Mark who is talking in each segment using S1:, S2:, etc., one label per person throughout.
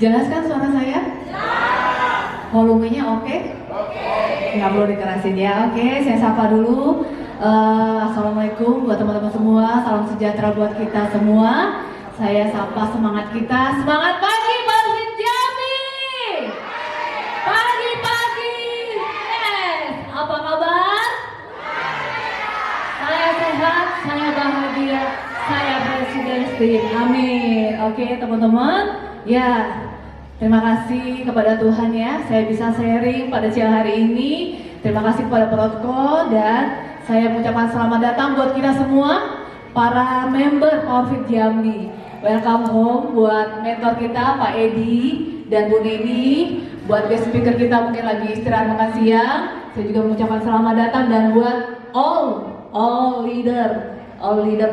S1: Jelas kan suara saya? Volumenya oke? Nggak perlu dikerasin ya. Oke, saya sapa dulu. Assalamualaikum buat teman-teman semua. Salam sejahtera buat kita semua. Saya sapa semangat kita. Semangat pagi Parfit Jambi. Pagi-pagi. Yes. Apa kabar? Saya sehat, saya bahagia, saya Presiden Steve. Amin. Oke teman-teman. Ya. Terima kasih kepada Tuhan ya, saya bisa sharing pada siang hari ini. Terima kasih kepada protokol dan saya mengucapkan selamat datang buat kita semua, para member Parfit Jambi. Welcome home buat mentor kita Pak Edi dan Bu Neni. Buat guest speaker kita mungkin lagi istirahat makan siang. Saya juga mengucapkan selamat datang dan buat all leader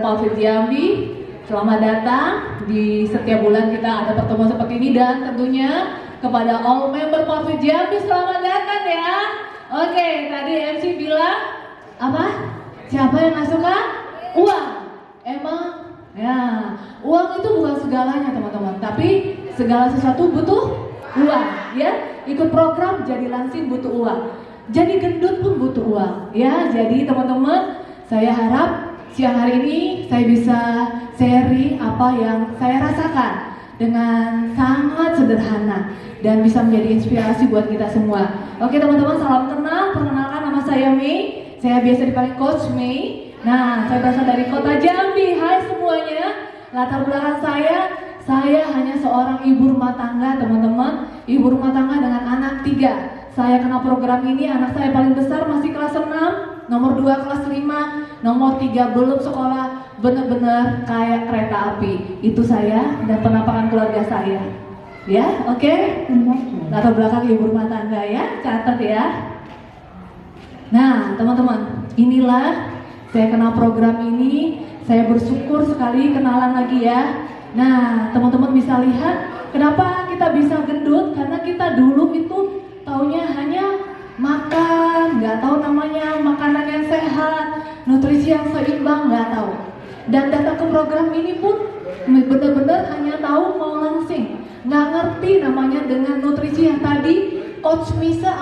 S1: Parfit Jambi. Selamat datang di setiap bulan kita ada pertemuan seperti ini dan tentunya kepada all member Parfit Jambi selamat datang ya. Oke, tadi MC bilang apa? Siapa yang nggak suka? Uang. Emang ya, uang itu bukan segalanya teman-teman, tapi segala sesuatu butuh uang ya. Ikut program jadi langsing butuh uang. Jadi gendut pun butuh uang ya. Jadi teman-teman, saya harap siang hari ini saya bisa sharing apa yang saya rasakan dengan sangat sederhana dan bisa menjadi inspirasi buat kita semua. Oke teman-teman, salam kenal, perkenalkan nama saya Mei. Saya biasa dipanggil Coach Mei. Nah, saya berasal dari kota Jambi. Hai semuanya. Latar belakang saya hanya seorang ibu rumah tangga teman-teman. Ibu rumah tangga dengan anak 3. Saya kenal program ini, anak saya paling besar masih kelas 6, nomor 2 kelas 5, nomor 3 belum sekolah, benar-benar kayak kereta api. Itu saya dan penampakan keluarga saya. Ya, oke? Latar belakang ibu rumah tangga ya, catat ya. Nah, teman-teman, inilah saya kenal program ini, saya bersyukur sekali kenalan lagi ya. Nah, teman-teman bisa lihat kenapa kita bisa gendut, karena kita dulu itu taunya hanya makan, nggak tahu namanya makanan yang sehat, nutrisi yang seimbang, nggak tahu. Dan datang ke program ini pun benar-benar hanya tahu mau langsing, nggak ngerti namanya dengan nutrisi yang tadi Coach Misa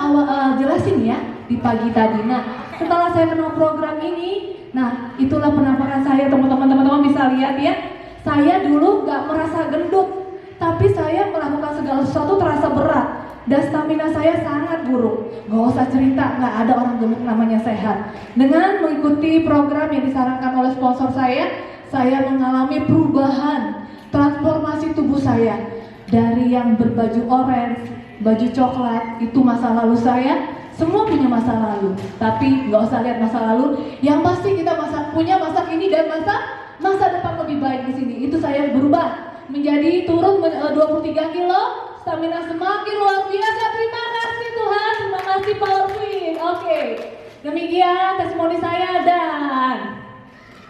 S1: jelasin ya di pagi tadi. Nah, setelah saya kenal program ini, nah itulah penampakan saya teman-teman bisa lihat ya. Saya dulu nggak merasa gendut, tapi saya melakukan segala sesuatu terasa berat. Dan stamina saya sangat buruk. Gak usah cerita, gak ada orang gemuk namanya sehat. Dengan mengikuti program yang disarankan oleh sponsor saya mengalami perubahan, transformasi tubuh saya. Dari yang berbaju orange, baju coklat, itu masa lalu saya. Semua punya masa lalu, tapi gak usah lihat masa lalu. Yang pasti kita punya masa kini dan masa depan lebih baik di sini. Itu saya berubah menjadi turun 23 kilo. Stamina semakin luar biasa. Terima kasih Tuhan, terima kasih Parfit. Oke, demikian testimoni saya dan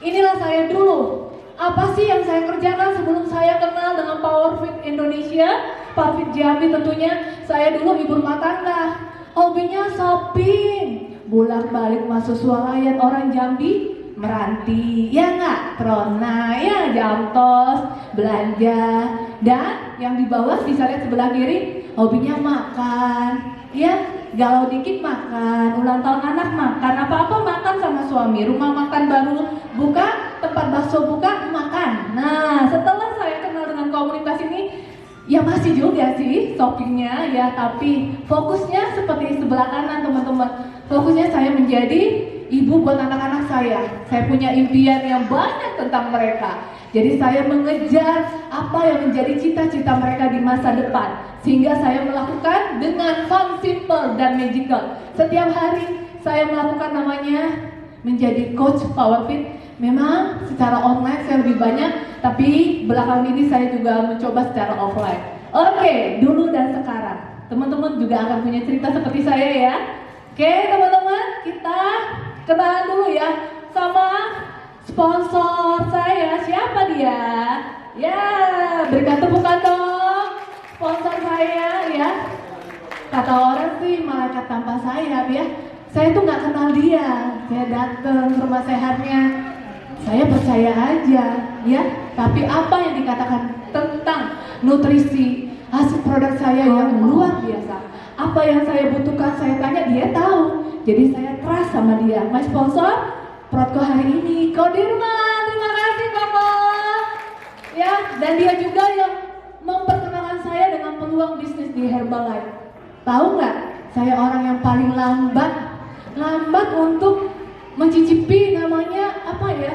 S1: inilah saya dulu. Apa sih yang saya kerjakan sebelum saya kenal dengan Parfit Indonesia, Parfit Jambi tentunya. Saya dulu ibu rumah tangga, hobinya shopping, bolak-balik masuk swalayan orang Jambi, meranti, ya nggak? Trona, ya Jamtos, belanja. Dan yang di bawah bisa lihat sebelah kiri, hobinya makan, ya galau dikit makan, ulang tahun anak makan, apa-apa makan sama suami, rumah makan baru buka, tempat bakso buka, makan. Nah, setelah saya kenal dengan komunitas ini, ya masih juga sih shoppingnya ya, tapi fokusnya seperti sebelah kanan teman-teman. Fokusnya saya menjadi ibu buat anak-anak saya. Saya punya impian yang banyak tentang mereka. Jadi saya mengejar apa yang menjadi cita-cita mereka di masa depan. Sehingga saya melakukan dengan fun, simple, dan magical. Setiap hari saya melakukan namanya menjadi coach Powerfit. Memang secara online saya lebih banyak, tapi belakang ini saya juga mencoba secara offline. Oke, dulu dan sekarang. Teman-teman juga akan punya cerita seperti saya ya. Oke teman-teman, kita kenalan dulu ya sama sponsor saya. Siapa dia? Ya, berikan tepukan dong. Sponsor saya ya. Kata orang sih malaikat tanpa sayap ya. Saya tuh nggak kenal dia. Saya datang ke rumah sehatnya. Saya percaya aja ya. Tapi apa yang dikatakan tentang nutrisi, hasil produk saya yang luar biasa. Apa yang saya butuhkan, saya tanya, dia tahu. Jadi saya trust sama dia. My sponsor, Protko hari ini, Kodirman, terima kasih Bapak. Ya, dan dia juga yang memperkenalkan saya dengan peluang bisnis di Herbalife. Tahu nggak, saya orang yang paling lambat untuk mencicipi namanya apa ya,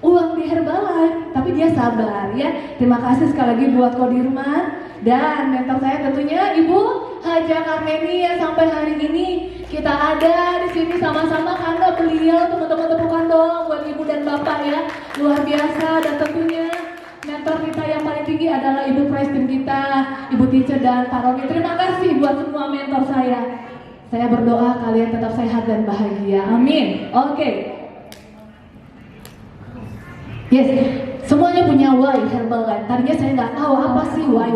S1: uang di Herbalife, tapi dia sabar ya. Terima kasih sekali lagi buat Kodirman dan mentor saya tentunya Ibu Haja Karmeni yang sampai hari ini kita ada di sini sama-sama karena beliau. Teman-teman tepukan dong buat Ibu dan Bapak ya, luar biasa. Dan tentunya mentor kita yang paling tinggi adalah Ibu Presiden kita, Ibu Tice dan Pak Roni. Terima kasih buat semua mentor saya. Saya berdoa kalian tetap sehat dan bahagia. Amin. Oke. Yes, semuanya punya why Herbalife. Tadinya saya nggak tahu apa sih why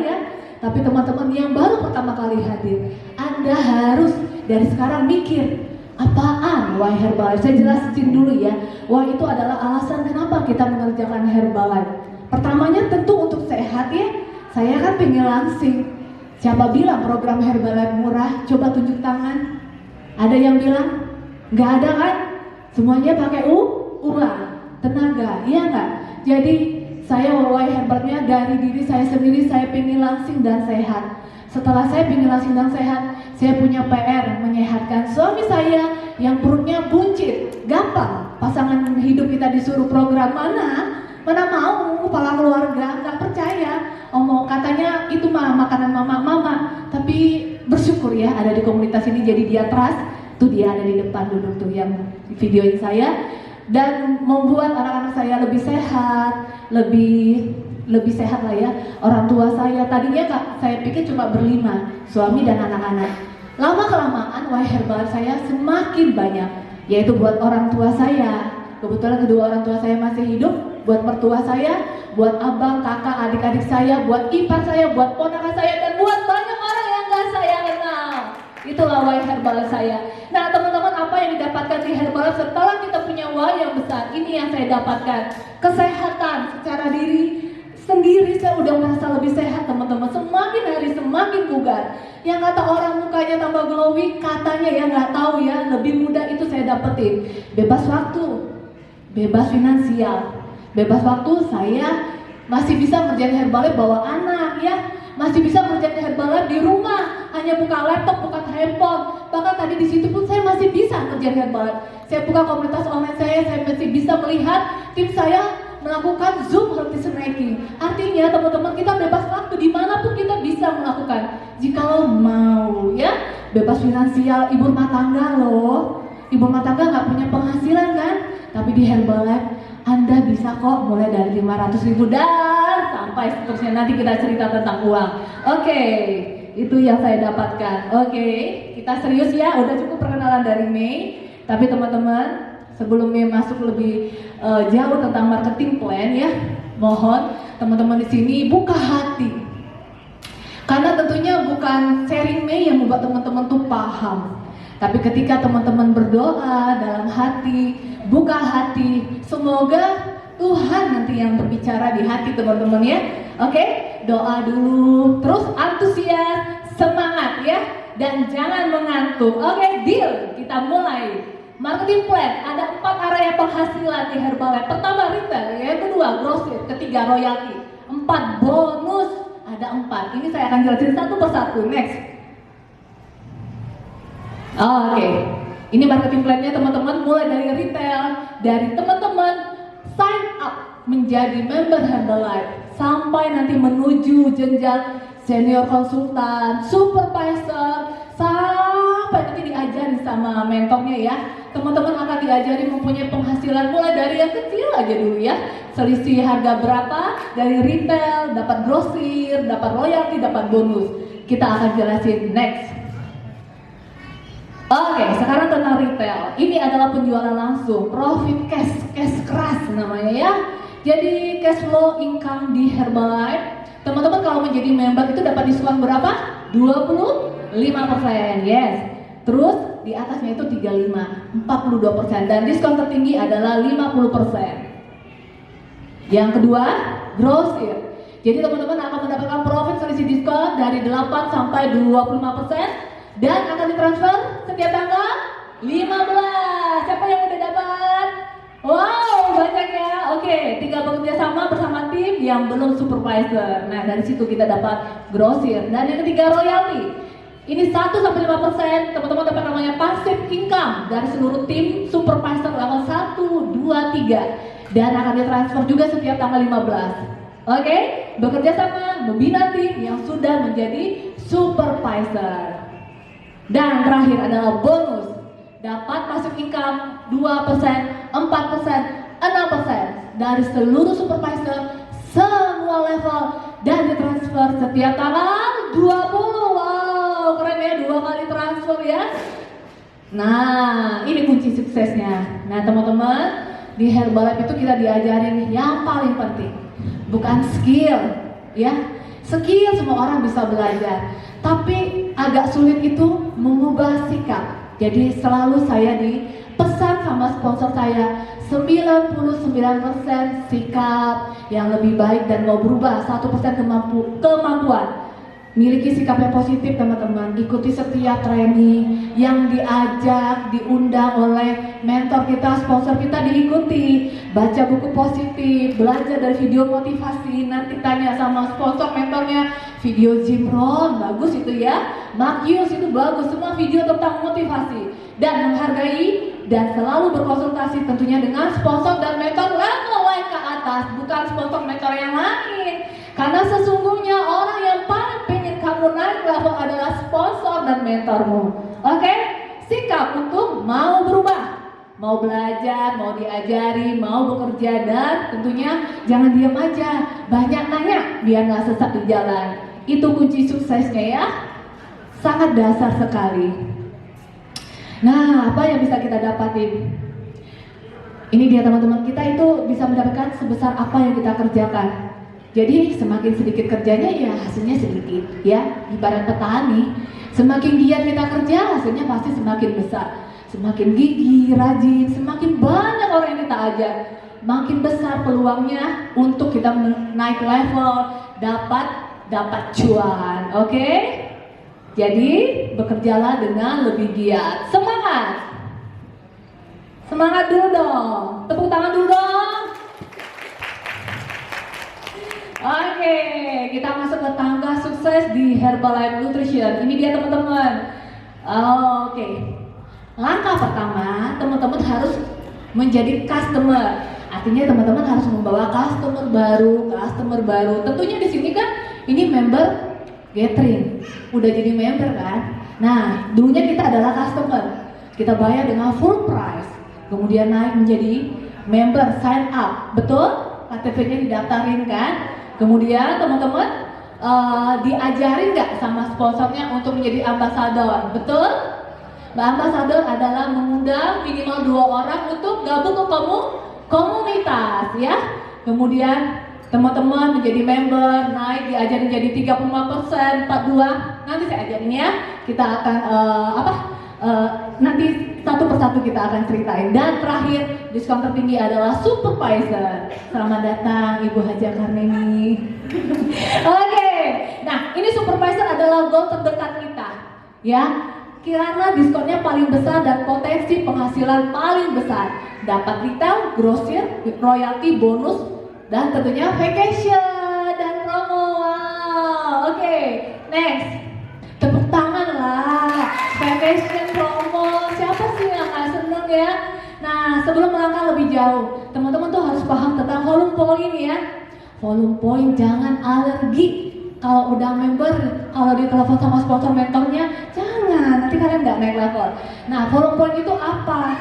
S1: ya. Tapi teman-teman yang baru pertama kali hadir, Anda harus dari sekarang mikir, apaan why Herbalife? Saya jelasin dulu ya. Why itu adalah alasan kenapa kita mengerjakan Herbalife. Pertamanya tentu untuk sehat ya. Saya kan pengen langsing. Siapa bilang program Herbalife murah? Coba tunjuk tangan. Ada yang bilang? Nggak ada kan? Semuanya pakai uang, tenaga, iya nggak? Jadi saya why Herbalife-nya dari diri saya sendiri, saya pengen langsing dan sehat. Setelah saya pengen langsing dan sehat, saya punya PR menyehatkan suami saya yang perutnya buncit. Gampang, pasangan hidup kita disuruh program mana mau, kepala keluarga nggak percaya. Mau katanya itu mah makanan mama, tapi bersyukur ya ada di komunitas ini jadi dia trust. Tuh dia ada di depan duduk tuh yang videoin saya dan membuat anak-anak saya lebih sehat, lebih sehat lah ya. Orang tua saya tadinya saya pikir cuma berlima, suami dan anak-anak. Lama kelamaan why Herbalife saya semakin banyak, yaitu buat orang tua saya. Kebetulan kedua orang tua saya masih hidup, buat mertua saya, buat abang, kakak, adik-adik saya, buat ipar saya, buat ponakan saya, dan buat banyak orang yang gak saya kenal. Itulah why Herbalife saya. Nah teman-teman, apa yang didapatkan di Herbalife setelah kita punya why yang besar? Ini yang saya dapatkan. Kesehatan secara diri sendiri, saya udah merasa lebih sehat teman-teman. Semakin hari semakin bugar. Yang kata orang mukanya tambah glowing, katanya ya nggak tahu ya, lebih mudah itu saya dapetin. Bebas waktu, bebas finansial, bebas waktu. Saya masih bisa ngerjain Herbalife bawa anak ya, masih bisa ngerjain Herbalife di rumah, hanya buka laptop, buka handphone. Bahkan tadi di situ pun saya masih bisa ngerjain Herbalife. Saya buka komunitas online saya masih bisa melihat tim saya melakukan Zoom healthy snacking. Artinya teman-teman, kita bebas waktu dimanapun kita bisa melakukan jikalau mau ya. Bebas finansial, ibu rumah tangga loh. Ibu rumah tangga nggak punya penghasilan kan, tapi di Herbalife Anda bisa kok mulai dari 500.000 dan sampai seterusnya. Nanti kita cerita tentang uang. Oke, itu yang saya dapatkan. Oke, kita serius ya. Udah cukup perkenalan dari Mei. Tapi teman-teman, sebelum Mei masuk lebih jauh tentang marketing plan ya, mohon teman-teman di sini buka hati. Karena tentunya bukan sharing Mei yang membuat teman-teman tuh paham. Tapi ketika teman-teman berdoa dalam hati, buka hati, semoga Tuhan nanti yang berbicara di hati teman-teman ya. Oke, doa dulu, terus antusias, semangat ya, dan jangan mengantuk. Oke, deal, kita mulai. Marketing plan, ada 4 area penghasilan di Herbalife. Pertama retail, yang kedua grosir, ketiga royalti, 4 bonus, ada 4. Ini saya akan jelasin satu persatu. Next. Oke. Ini marketing plan-nya teman-teman, mulai dari retail, dari teman-teman sign up menjadi member Herbalife sampai nanti menuju jenjang senior konsultan, supervisor, sampai nanti diajarin sama mentornya ya. Teman-teman akan diajari mempunyai penghasilan mulai dari yang kecil aja dulu ya. Selisih harga berapa, dari retail, dapat grosir, dapat royalti, dapat bonus. Kita akan jelasin next. Oke, sekarang tentang retail. Ini adalah penjualan langsung, profit cash keras namanya ya. Jadi cash flow income di Herbalife, teman-teman kalau menjadi member itu dapat diskon berapa? 25%, yes. Terus di atasnya itu 35, 42%, dan diskon tertinggi adalah 50%. Yang kedua, grosir. Jadi teman-teman akan mendapatkan profit selisih kasih diskon dari 8 sampai 25% dan akan ditransfer setiap tanggal 15. Siapa yang udah dapat? Wow, banyak ya. Oke, tinggal bekerja sama bersama tim yang belum supervisor. Nah, dari situ kita dapat grosir. Dan yang ketiga, royalti. Ini 1-5%, teman-teman dapat namanya passive income dari seluruh tim supervisor level 1, 2, 3. Dan akan ditransfer juga setiap tanggal 15. Oke, bekerja sama membina tim yang sudah menjadi supervisor. Dan terakhir adalah bonus. Dapat masuk income 2%, 4%, 6% dari seluruh supervisor semua level dan ditransfer setiap tanggal 20. Wow, keren ya, 2 kali transfer ya. Nah, ini kunci suksesnya. Nah, teman-teman, di Herbalife itu kita diajarin yang paling penting, bukan skill ya. Skill semua orang bisa belajar, tapi agak sulit itu mengubah sikap. Jadi selalu saya dipesan sama sponsor saya, 99% sikap yang lebih baik dan mau berubah, 1% kemampuan. Miliki sikap yang positif teman-teman, ikuti setiap training yang diajak, diundang oleh mentor kita, sponsor kita diikuti. Baca buku positif, belajar dari video motivasi, nanti tanya sama sponsor mentornya, video Jim Rohn, bagus itu ya, Mark Hughes itu bagus, semua video tentang motivasi. Dan menghargai dan selalu berkonsultasi tentunya dengan sponsor dan mentor level ke atas, bukan sponsor mentor yang lain. Karena sesungguhnya orang yang paling pengen kamu naik level adalah sponsor dan mentormu. Oke? Sikap untuk mau berubah, mau belajar, mau diajari, mau bekerja, dan tentunya jangan diam aja, banyak nanya biar nggak sesat di jalan. Itu kunci suksesnya ya, sangat dasar sekali. Nah, apa yang bisa kita dapatin? Ini dia teman-teman, kita itu bisa mendapatkan sebesar apa yang kita kerjakan. Jadi semakin sedikit kerjanya ya hasilnya sedikit ya. Ibarat petani, semakin giat kita kerja hasilnya pasti semakin besar. Semakin gigih, rajin, semakin banyak orang yang kita ajak, makin besar peluangnya untuk kita naik level, dapat cuan. Oke? Jadi bekerjalah dengan lebih giat. Semangat! Semangat dulu dong. Tepuk tangan dulu dong. Oke, kita masuk ke tangga sukses di Herbalife Nutrition. Ini dia teman-teman. Oke. Langkah pertama, teman-teman harus menjadi customer. Artinya teman-teman harus membawa customer baru. Tentunya di sini kan ini member gathering. Udah jadi member kan? Nah, dulunya kita adalah customer. Kita bayar dengan full price. Kemudian naik menjadi member, sign up. Betul? KTP-nya didaftarin kan? Kemudian teman-teman diajarin nggak sama sponsornya untuk menjadi ambasador? Betul? Ambasador adalah mengundang minimal 2 orang untuk gabung ke komunitas ya. Kemudian teman-teman menjadi member, naik diajarin jadi 35%, 42. Nanti saya ajarin ya. Kita akan nanti satu persatu kita akan ceritain. Dan terakhir, diskon tertinggi adalah supervisor. Selamat datang Ibu Haja Karneni. Oke, nah ini supervisor adalah goal terdekat kita ya. Karena diskonnya paling besar dan potensi penghasilan paling besar. Dapat retail, grosir, royalty, bonus, dan tentunya vacation dan promo. Wow, oke, next. Tepuk tangan lah, vacation promo, siapa sih yang gak seneng ya? Nah, sebelum melangkah lebih jauh, teman-teman tuh harus paham tentang volume point ya. Volume point, jangan alergi. Kalau udah member, kalau ditelepon sama sponsor mentornya, jangan, nanti kalian nggak naik level. Nah, volume point itu apa?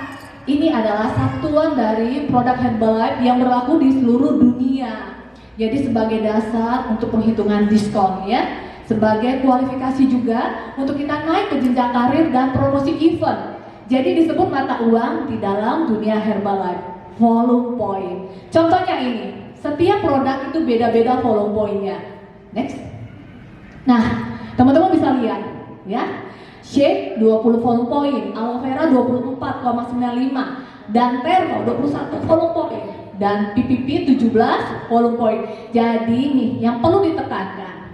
S1: Ini adalah satuan dari produk Herbalife yang berlaku di seluruh dunia. Jadi sebagai dasar untuk penghitungan diskon ya. Sebagai kualifikasi juga untuk kita naik ke jenjang karir dan promosi event. Jadi disebut mata uang di dalam dunia Herbalife, volume point. Contohnya ini, setiap produk itu beda-beda volume point-nya. Next. Nah, teman-teman bisa lihat ya. Shake 20 volume point, aloe vera 24,95 dan Termo 21 volume point dan PPP 17 volume point. Jadi nih yang perlu ditekankan,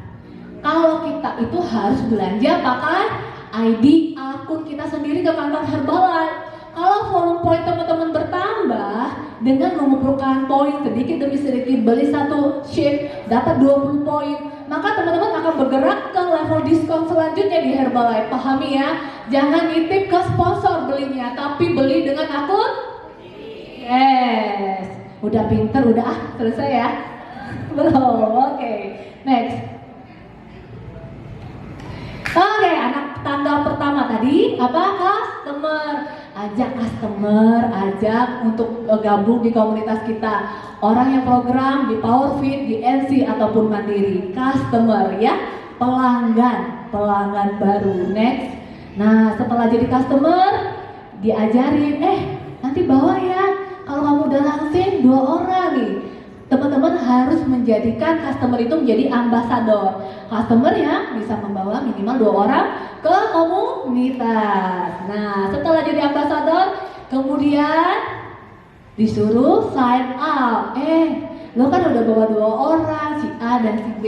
S1: Kalau kita itu harus belanja pakai ID akun kita sendiri ke kantor Herbalife. Kalau volume poin teman-teman bertambah dengan mengumpulkan poin sedikit demi sedikit, beli satu shift dapat 20 poin, maka teman-teman akan bergerak ke level diskon selanjutnya di Herbalife. Pahami ya? Jangan nitip ke sponsor belinya, tapi beli dengan akun. Yes, udah pinter, udah selesai ya? Belum, oke. Next. Oke, anak tangga pertama tadi apa? Customer. Ajak customer, ajak untuk gabung di komunitas kita. Orang yang program di PowerFit, di NC ataupun mandiri. Customer ya, pelanggan baru. Next. Nah, setelah jadi customer, diajarin, nanti bawa ya. Kalau kamu udah langsing 2 orang nih, teman-teman harus menjadikan customer itu menjadi ambasador. Customer ya bisa membawa minimal 2 orang ke komunitas. Nah, setelah jadi ambasador, kemudian disuruh sign up. Lo kan udah bawa 2 orang, si A dan si B,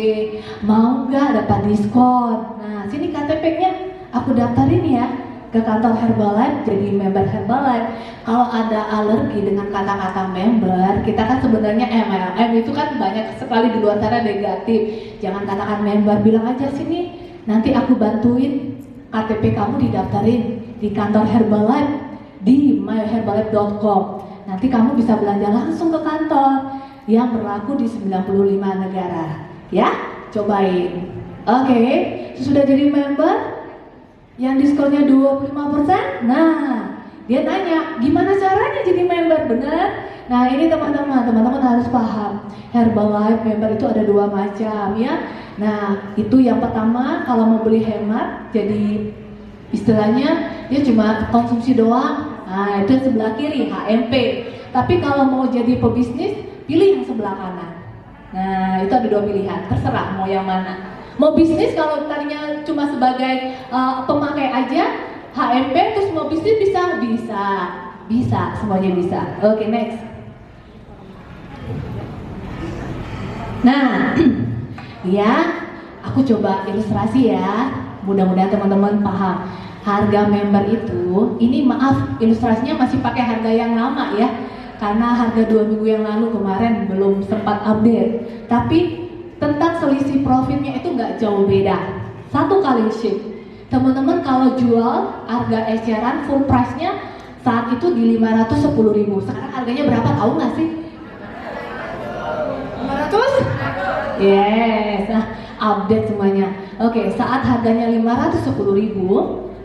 S1: mau nggak dapat diskon? Nah, sini KTP-nya aku daftarin ya ke kantor Herbalife, jadi member Herbalife. Kalau ada alergi dengan kata-kata member, kita kan sebenarnya MLM itu kan banyak sekali di luar sana negatif. Jangan katakan member, bilang aja sini, nanti aku bantuin KTP kamu didaftarin di kantor Herbalife di myherbalife.com. Nanti kamu bisa belanja langsung ke kantor yang berlaku di 95 negara. Ya, cobain. Oke, sudah jadi member yang diskonnya 25%. Nah, dia nanya, gimana caranya jadi member? Bener? Nah, ini teman-teman harus paham. Herbalife member itu ada 2 macam ya. Nah, itu yang pertama, kalau mau beli hemat, jadi istilahnya dia cuma konsumsi doang. Nah, itu yang sebelah kiri, HMP. Tapi kalau mau jadi pebisnis, pilih yang sebelah kanan. Nah, itu ada 2 pilihan, terserah mau yang mana. Mau bisnis kalau tadinya cuma sebagai pemakai aja, HMP, terus mau bisnis bisa, semuanya bisa. Oke, next. Nah, ya, aku coba ilustrasi ya. Mudah-mudahan teman-teman paham. Harga member itu, ini maaf, ilustrasinya masih pakai harga yang lama ya. Karena harga 2 minggu yang lalu kemarin belum sempat update. Tapi tentang selisih profitnya itu nggak jauh beda. 1 kali shift. Teman-teman kalau jual harga eceran full price-nya saat itu di 510.000. Sekarang harganya berapa, tahu nggak sih? 500? Yes, nah, update semuanya. Oke, saat harganya 510.000,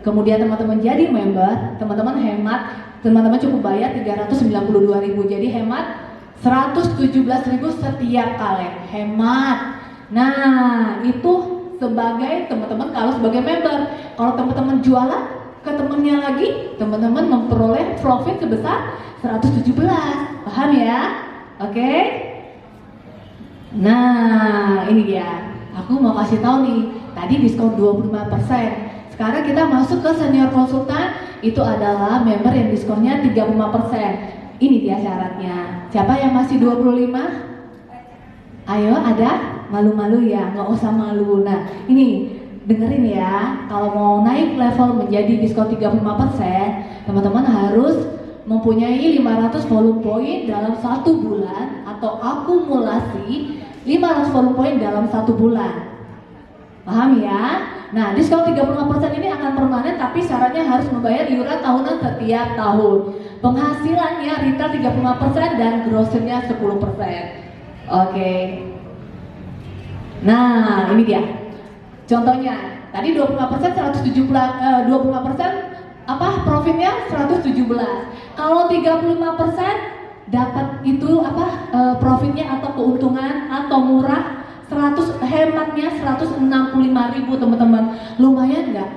S1: kemudian teman-teman jadi member, teman-teman hemat, teman-teman cukup bayar 392.000. Jadi hemat 117.000 setiap kali, hemat. Nah, itu sebagai teman-teman kalau sebagai member. Kalau teman-teman jualan ke temennya lagi, teman-teman memperoleh profit sebesar 117. Paham ya? Oke? Nah, ini dia. Aku mau kasih tahu nih, tadi diskon 25%. Sekarang kita masuk ke senior konsultan, itu adalah member yang diskonnya 35%. Ini dia syaratnya. Siapa yang masih 25? Ayo, ada? Malu-malu ya? Nggak usah malu. Nah, ini dengerin ya. Kalau mau naik level menjadi diskon 35%, teman-teman harus mempunyai 500 volume point dalam 1 bulan atau akumulasi 500 volume point dalam 1 bulan. Paham ya? Nah, diskon 35% ini akan permanen, tapi syaratnya harus membayar iuran tahunan setiap tahun. Penghasilannya retail 35% dan grosirnya 10%. Oke. Nah, ini dia. Contohnya, tadi 25% 25% apa profitnya 117. Kalau 35% dapat itu apa profitnya atau keuntungan atau murah 100, hematnya 165.000 teman-teman. Lumayan nggak?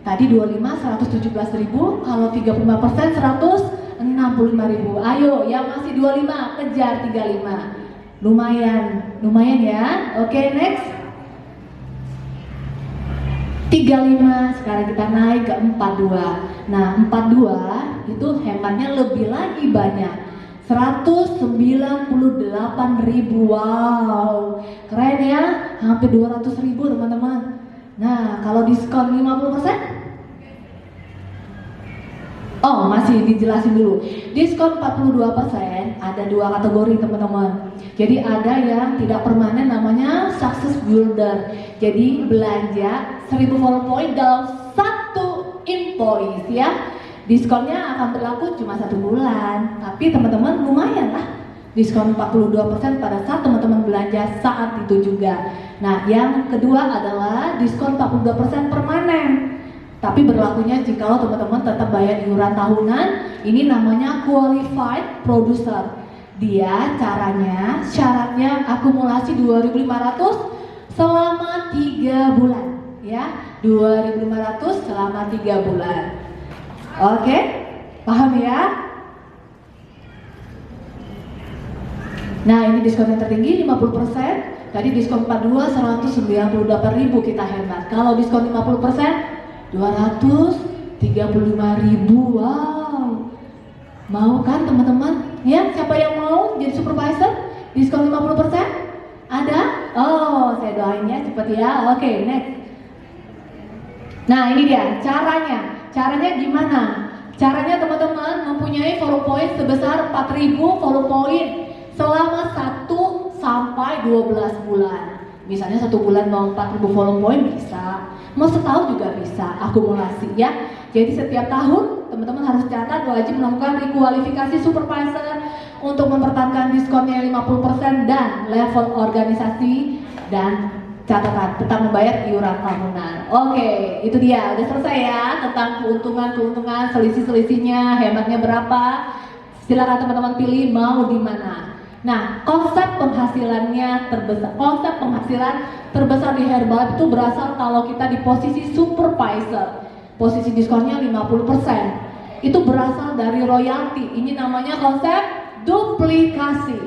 S1: Tadi 25 117.000, kalau 35% 165.000. Ayo yang masih 25 kejar 35. Lumayan ya. Oke, next. 35, sekarang kita naik ke 42. Nah, 42 itu hematnya lebih lagi banyak. 198.000. Wow, keren ya, hampir 200.000 teman-teman. Nah, kalau diskon 50%? Oh, masih dijelasin dulu. Diskon 42% ada dua kategori teman-teman. Jadi ada yang tidak permanen namanya success builder. Jadi belanja 1000 follow point dalam satu invoice ya. Diskonnya akan berlaku cuma 1 bulan, tapi teman-teman lumayan lah. Diskon 42% pada saat teman-teman belanja saat itu juga. Nah, yang kedua adalah diskon 42% permanen. Tapi berlakunya jika teman-teman tetap bayar iuran tahunan. Ini namanya qualified producer. Dia syaratnya akumulasi 2.500 selama 3 bulan ya. 2.500 selama 3 bulan. Oke, paham ya? Nah, ini diskon yang tertinggi 50%. Tadi diskon 42 198.000 kita hemat. Kalau diskon 50% 235.000. Wow. Mau kan teman-teman? Ya, siapa yang mau jadi supervisor? Diskon 50%? Ada? Oh, saya doain ya cepet ya. Oke, next. Nah, ini dia caranya. Caranya gimana? Caranya teman-teman mempunyai follow point sebesar 4.000 follow point selama 1 sampai 12 bulan. Misalnya 1 bulan mau 4.000 follow point bisa, mau setahun juga bisa akumulasi ya. Jadi setiap tahun teman-teman harus catat wajib melakukan rekualifikasi supervisor untuk mempertahankan diskonnya 50% dan level organisasi dan catatan tetap membayar iuran tahunan. Oke, itu dia udah selesai ya tentang keuntungan, selisih-selisihnya, hematnya berapa. Silakan teman-teman pilih mau di mana. Nah, konsep penghasilan terbesar di Herbalife itu berasal kalau kita di posisi supervisor. Posisi diskonnya 50%. Itu berasal dari royalti. Ini namanya konsep duplikasi.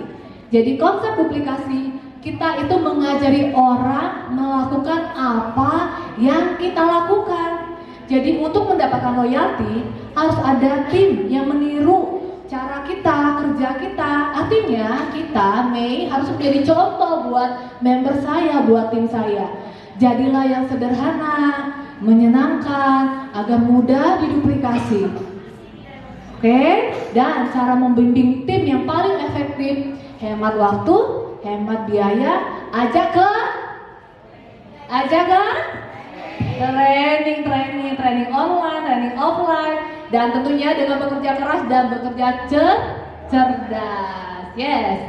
S1: Jadi konsep duplikasi, kita itu mengajari orang melakukan apa yang kita lakukan. Jadi untuk mendapatkan royalti harus ada tim yang meniru cara kita, kerja kita. Artinya kita, Mei, harus menjadi contoh buat member saya, buat tim saya. Jadilah yang sederhana, menyenangkan, agar mudah diduplikasi. Oke? Dan cara membimbing tim yang paling efektif, hemat waktu, hemat biaya, ajak ke training online, training offline, dan tentunya dengan bekerja keras dan bekerja cerdas. Yes,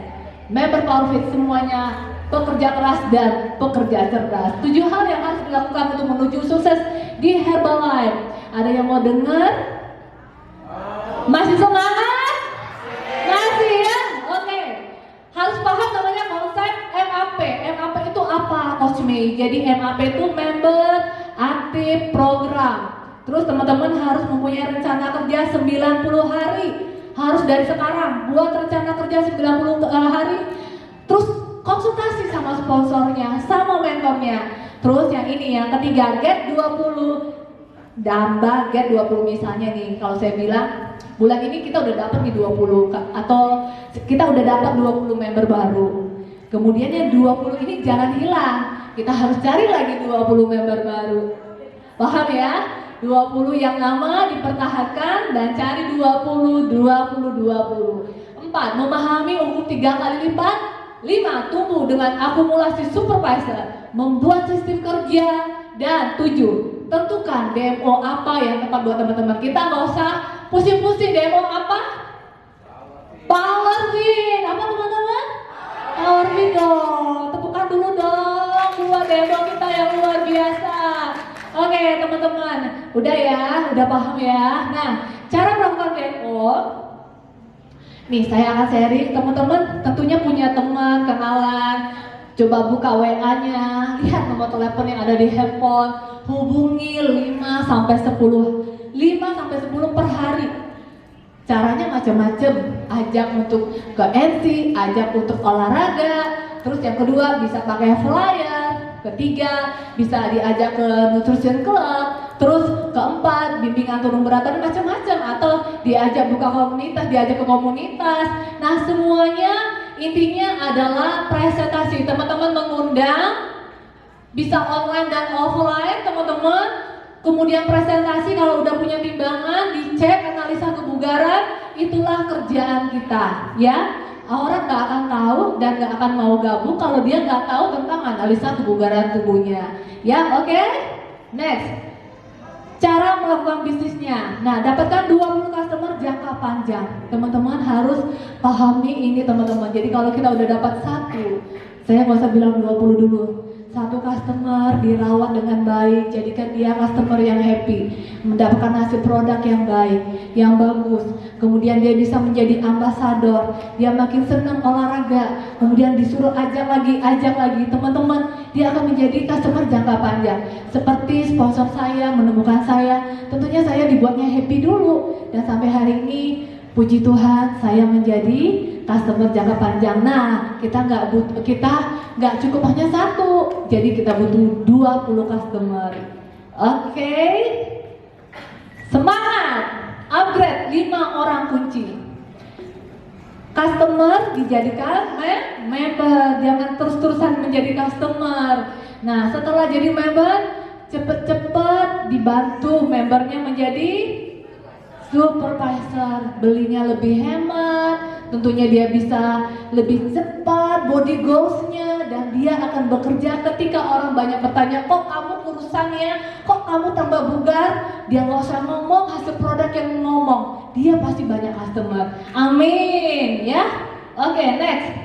S1: member Powerfit semuanya bekerja keras dan bekerja cerdas. 7 hal yang harus dilakukan untuk menuju sukses di Herbalife. Ada yang mau dengar? Masih semangat? Masih ya? Oke. Harus paham namanya konsep MAP. MAP itu apa, Coach Mei? Jadi MAP itu Member Active Program. Terus teman-teman harus mempunyai rencana kerja 90 hari. Harus dari sekarang buat rencana kerja 90 hari. Terus konsultasi sama sponsornya, sama mentornya. Terus yang ini, yang ketiga, get 20. Damba get 20 misalnya nih, kalau saya bilang bulan ini kita udah dapat di 20 atau kita udah dapat 20 member baru. Kemudian yang 20 ini jangan hilang. Kita harus cari lagi 20 member baru. Paham ya? 20 yang lama dipertahankan dan cari 20. 4. Memahami hukum 3 kali lipat. 5. Tumbuh dengan akumulasi supervisor, membuat sistem kerja. Dan 7. Tentukan demo apa yang tepat buat teman-teman. Kita nggak usah pusing-pusing demo apa? Powerfit. Apa teman-teman? Powerfit dong. Tepukan dulu dong buat demo kita yang luar biasa. Oke teman-teman, udah ya, udah paham ya. Nah, cara melakukan demo. Nih saya akan sharing, teman-teman tentunya punya teman, kenalan. Coba buka WA-nya, lihat nomor telepon yang ada di handphone, hubungi 5-10 per hari. Caranya macam-macam, ajak untuk ke NC, ajak untuk olahraga. Terus yang kedua bisa pakai flyer, ketiga bisa diajak ke nutrition club, terus keempat bimbingan turun berat dan macam-macam, atau diajak buka komunitas, diajak ke komunitas. Nah semuanya intinya adalah presentasi. Teman-teman mengundang, bisa online dan offline teman-teman. Kemudian presentasi, kalau udah punya timbangan, dicek analisa kebugaran, itulah kerjaan kita ya. Orang gak akan tahu dan gak akan mau gabung kalau dia gak tahu tentang analisa kebugaran tubuhnya ya. Oke? Next, cara melakukan bisnisnya. Nah, dapatkan 20 customer jangka panjang. Teman-teman harus pahami ini teman-teman. Jadi kalau kita udah dapat satu, saya gak usah bilang 20 dulu, satu customer dirawat dengan baik, jadikan dia customer yang happy, mendapatkan hasil produk yang baik, yang bagus, kemudian dia bisa menjadi ambasador, dia makin senang olahraga, kemudian disuruh ajak lagi, teman-teman, dia akan menjadi customer jangka panjang. Seperti sponsor saya menemukan saya, tentunya saya dibuatnya happy dulu, dan sampai hari ini puji Tuhan saya menjadi customer jangka panjang. Nah, kita nggak cukup hanya satu, jadi kita butuh 20 customer. Oke, semangat, upgrade 5 orang kunci. Customer dijadikan member, jangan terus-terusan menjadi customer. Nah, setelah jadi member, cepet-cepet dibantu membernya menjadi supervisor, belinya lebih hemat, tentunya dia bisa lebih cepat body goals-nya, dan dia akan bekerja ketika orang banyak bertanya, kok kamu kurusannya, kok kamu tambah bugar, dia nggak usah ngomong, hasil produk yang ngomong, dia pasti banyak customer. Amin ya. Oke, next.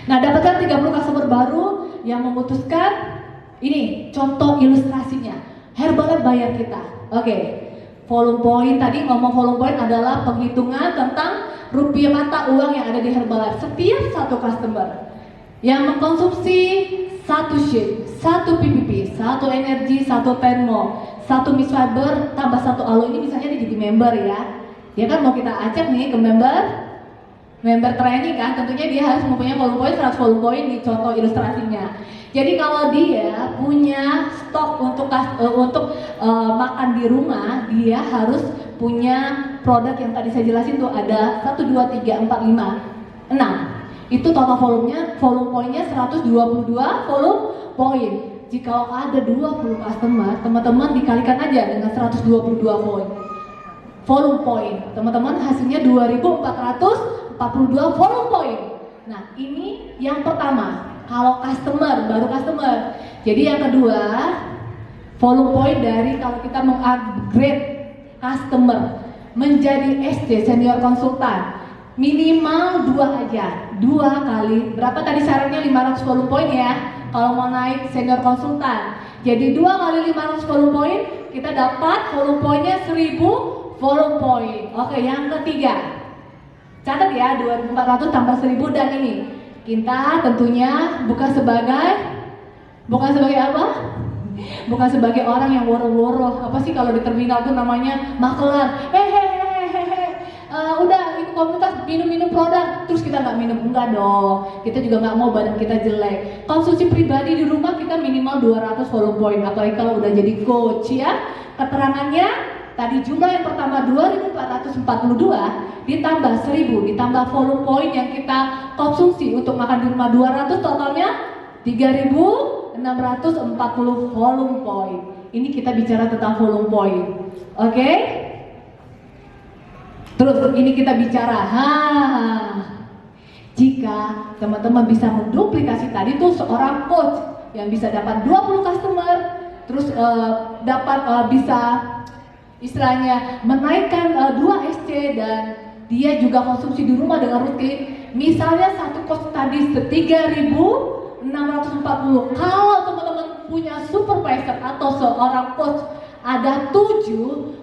S1: Nah, dapatkan 30 customer baru yang memutuskan. Ini contoh ilustrasinya, Herbalife bayar kita. Oke. Volume point, tadi ngomong volume point adalah penghitungan tentang rupiah mata uang yang ada di Herbalife. Setiap satu customer yang mengkonsumsi satu shift, satu PPP, satu energi, satu termo, satu mix fiber, tambah satu aloe, ini misalnya dia jadi member ya. Dia kan mau kita ajak nih ke member training kan, tentunya dia harus mempunyai volume point 100 volume point di contoh ilustrasinya. Jadi kalau dia punya stok untuk makan di rumah, dia harus punya produk yang tadi saya jelasin tuh, ada 1, 2, 3, 4, 5, 6. Itu total volume poinnya 122 volume point. Jika ada 20 customer, teman-teman dikalikan aja dengan 122 volume point. Teman-teman hasilnya 2442 volume point. Nah, ini yang pertama. Kalau customer, baru customer. Jadi yang kedua, volume point dari kalau kita mengupgrade customer menjadi SC, senior konsultan, minimal 2 aja, 2 kali. Berapa tadi syaratnya? 500 volume point ya. Kalau mau naik senior konsultan, jadi 2 kali 500 volume point, kita dapat volume pointnya 1000 volume point. Oke, yang ketiga, catat ya, 2400 tambah 1000, dan ini kita tentunya bukan sebagai apa? Bukan sebagai orang yang woro-woro. Apa sih kalau di terminal tuh namanya makelar. Udah ikut komunitas minum produk, terus kita nggak minum, enggak dong. Kita juga nggak mau badan kita jelek. Konsumsi pribadi di rumah kita minimal 200 volume point. Apalagi kalau udah jadi coach ya. Keterangannya tadi jumlah yang pertama 2442 ditambah 1000 ditambah volume point yang kita konsumsi untuk makan di rumah 200, totalnya 3640 volume point. Ini kita bicara tentang volume point. Oke? Terus ini kita bicara jika teman-teman bisa menduplikasi tadi tuh seorang coach yang bisa dapat 20 customer, terus bisa istilahnya menaikkan 2 SC, dan dia juga konsumsi di rumah dengan rutin. Misalnya satu coach tadi 3640. Kalau teman-teman punya supervisor atau seorang coach ada 7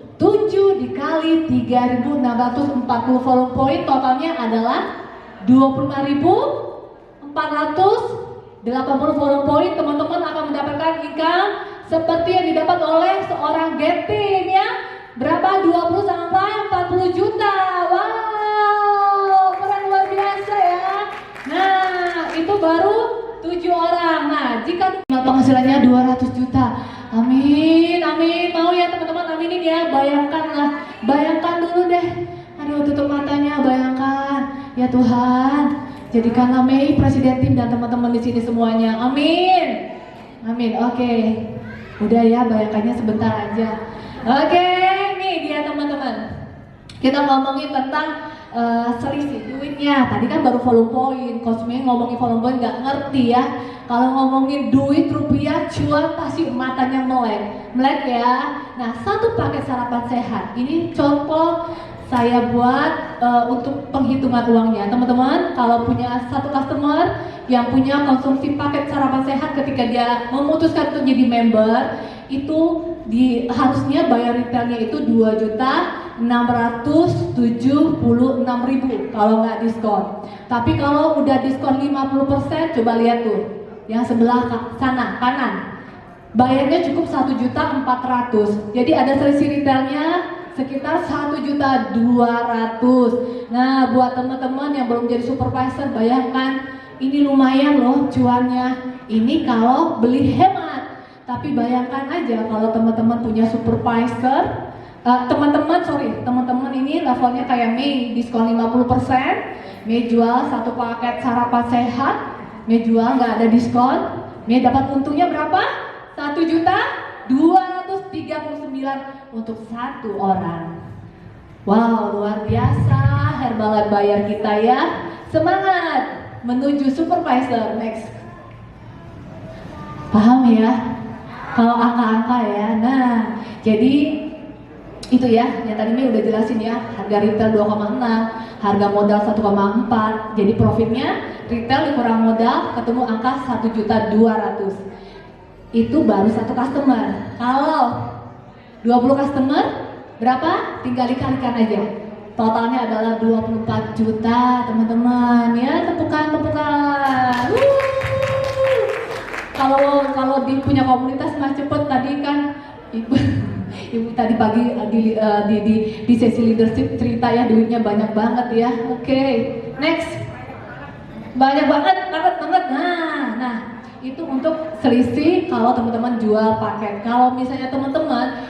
S1: dikali 3640 volume point, totalnya adalah 25480 volume point. Teman-teman akan mendapatkan income seperti yang didapat oleh seorang Getin ya. Berapa? 20 sampai 40 juta. Wow, keren, luar biasa ya. Nah, itu baru 7 orang. Nah, jika penghasilannya 200 juta. Amin, amin. Mau ya teman-teman, aminin ya. Bayangkan dulu deh. Aduh, tutup matanya, bayangkan. Ya Tuhan, jadikanlah Mei presiden tim dan teman-teman di sini semuanya. Amin. Amin. Oke. Udah ya, bayangkannya sebentar aja. Oke, nih dia teman-teman. Kita ngomongin tentang selisih duitnya. Tadi kan baru volume point. Konsumen ngomongin volume point nggak ngerti ya. Kalau ngomongin duit rupiah cuan pasti matanya melek ya. Nah, satu paket sarapan sehat. Ini contoh saya buat untuk penghitungan uangnya. Teman-teman, kalau punya satu customer yang punya konsumsi paket sarapan sehat ketika dia memutuskan untuk jadi member, itu harusnya bayar retailnya itu 2.676.000 kalau nggak diskon. Tapi kalau udah diskon 50%, coba lihat tuh yang sebelah sana kanan, bayarnya cukup 1.400.000. Jadi ada selisih retailnya sekitar 1.200.000. Nah, buat teman-teman yang belum jadi supervisor, bayangkan ini lumayan loh cuannya. Ini kalau beli hemat. Tapi bayangkan aja kalau teman-teman punya supervisor, teman-teman ini levelnya kayak Mei, diskon 50%, Mei jual satu paket sarapan sehat, Mei jual nggak ada diskon, Mei dapat untungnya berapa? 1.239.000 untuk satu orang. Wow, luar biasa Herbalife bayar kita ya. Semangat menuju supervisor next. Paham ya? Kalau angka-angka ya. Nah, jadi itu ya, yang tadi Mei udah jelasin ya. Harga retail 2,6, harga modal 1,4. Jadi profitnya retail dikurang modal ketemu angka 1.200.000. Itu baru satu customer. Kalau 20 customer berapa? Tinggal dikalikan aja. Totalnya adalah 24 juta, teman-teman. Ya, tepukan. Kalau punya komunitas mah cepet. Tadi kan ibu tadi pagi di sesi leadership cerita ya, duitnya banyak banget ya. Oke, next. Banyak banget. Nah, itu untuk selisih kalau teman-teman jual paket. Kalau misalnya teman-teman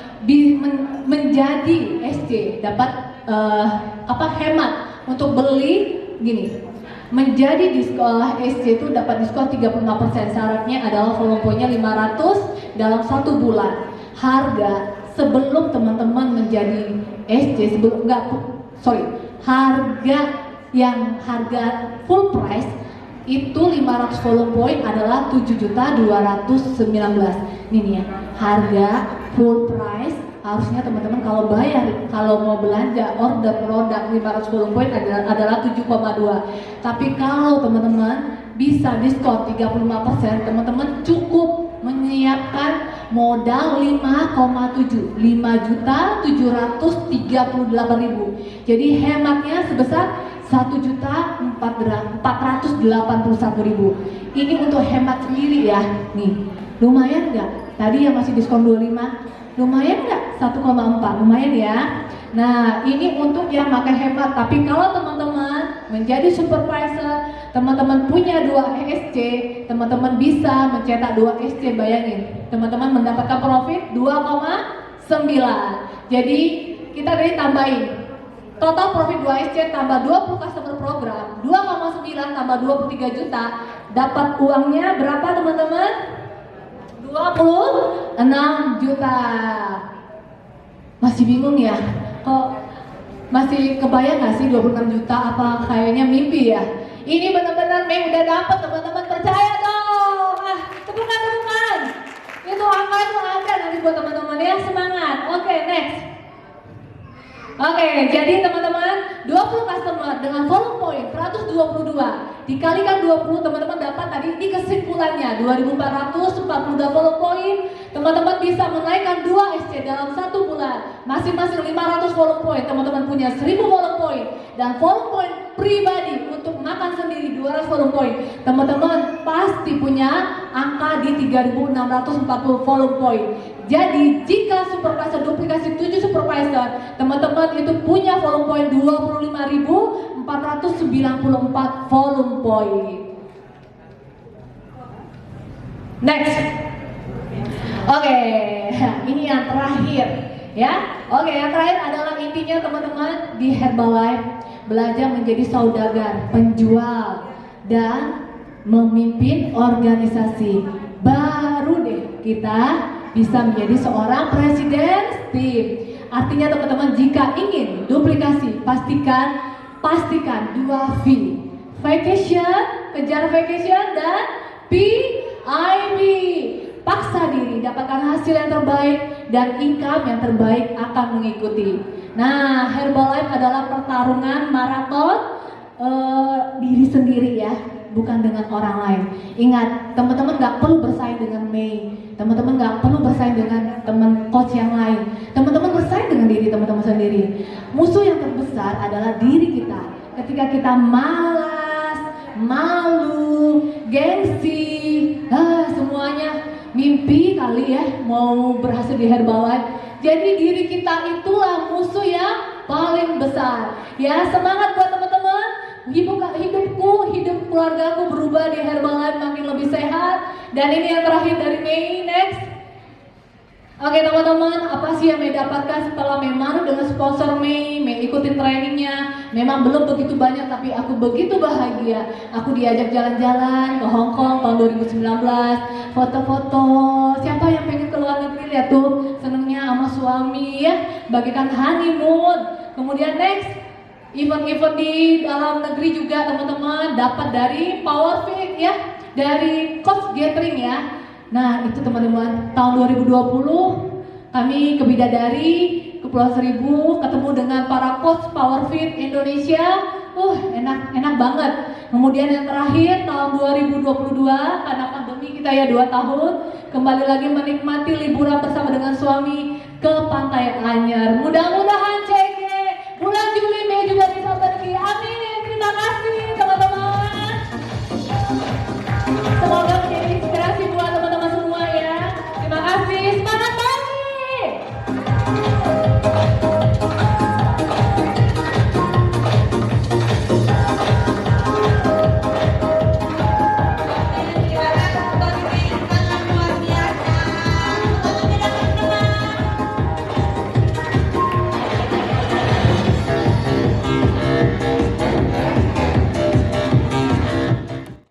S1: menjadi SC dapat hemat untuk beli gini. Menjadi di sekolah SC itu dapat diskon 35%. Syaratnya adalah volume point-nya 500 dalam 1 bulan. Harga sebelum teman-teman menjadi SC harga full price itu 500 volume point adalah 7.219.000. Ini nih ya, harga full price harusnya teman-teman kalau mau belanja order produk 500 volume point adalah 7,2. Tapi kalau teman-teman bisa diskon 35%, teman-teman cukup menyiapkan modal 5,7, 5.738.000. Jadi hematnya sebesar 1.481.000. Ini untuk hemat sendiri ya. Nih, lumayan nggak? Tadi yang masih diskon 25, lumayan nggak? 1,4, lumayan ya. Nah, ini untuk yang pakai hemat. Tapi kalau teman-teman menjadi supervisor, teman-teman punya 2 ESC, teman-teman bisa mencetak 2 ESC. Bayangin, teman-teman mendapatkan profit 2,9. Jadi kita tadi tambahin total profit 2 SC tambah 20 customer program, 2,9 tambah 23 juta, dapat uangnya berapa teman-teman? 26 juta. Masih bingung ya? Kok masih kebayang gak sih 26 juta? Apa kayaknya mimpi ya? Ini benar-benar Mei udah dapat, teman-teman, percaya dong. Tepukan. Itu angka itu ada nanti buat teman-teman ya, semangat. Oke, next. Oke, jadi teman-teman 20 customer dengan volume point 122 dikalikan 20, teman-teman dapat tadi di kesimpulannya 2.442 volume point. Teman-teman bisa menaikkan 2 SC dalam 1 bulan, masing-masing 500 volume point. Teman-teman punya 1000 volume point dan volume point pribadi untuk makan sendiri 200 volume point. Teman-teman pasti punya angka di 3.640 volume point. Jadi jika supervisor duplikasi 7 supervisor, teman-teman itu punya volume point 25.494 volume point. Next. Oke, ini yang terakhir ya. Oke, yang terakhir adalah intinya teman-teman di Herbalife belajar menjadi saudagar, penjual, dan memimpin organisasi. Baru deh kita bisa menjadi seorang presiden tim. Artinya teman-teman jika ingin duplikasi pastikan 2 V. Vacation, kejar vacation, dan PIB. Paksa diri, dapatkan hasil yang terbaik dan income yang terbaik akan mengikuti. Nah, Herbalife adalah pertarungan maraton diri sendiri ya, bukan dengan orang lain. Ingat, teman-teman gak perlu bersaing dengan Mei, teman-teman gak perlu bersaing dengan teman coach yang lain. Teman-teman bersaing dengan diri teman-teman sendiri. Musuh yang terbesar adalah diri kita. Ketika kita malas, malu, gengsi, semuanya mimpi kali ya mau berhasil di Herbalife. Jadi diri kita itulah musuh yang paling besar. Ya, semangat buat teman-teman. Hidupku, hidup keluargaku berubah di Herbalife makin lebih sehat. Dan ini yang terakhir dari Mei. Next. Oke teman-teman, apa sih yang Mei dapatkan setelah Mei Manu dengan sponsor Mei ikutin trainingnya. Memang belum begitu banyak, tapi aku begitu bahagia. Aku diajak jalan-jalan ke Hong Kong tahun 2019, foto-foto. Siapa yang pengen ke luar negeri, lihat tuh senengnya sama suami ya, bagikan honeymoon. Kemudian next, event-event di dalam negeri juga teman-teman dapat dari Powerfit ya, dari Coach Gathering ya. Nah itu teman-teman, tahun 2020 kami ke Bidadari, ke Pulau Seribu, ketemu dengan para coach Powerfit Indonesia. Enak banget. Kemudian yang terakhir tahun 2022, karena pandemi kita ya 2 tahun, kembali lagi menikmati liburan bersama dengan suami ke Pantai Anyer. Mudah-mudahan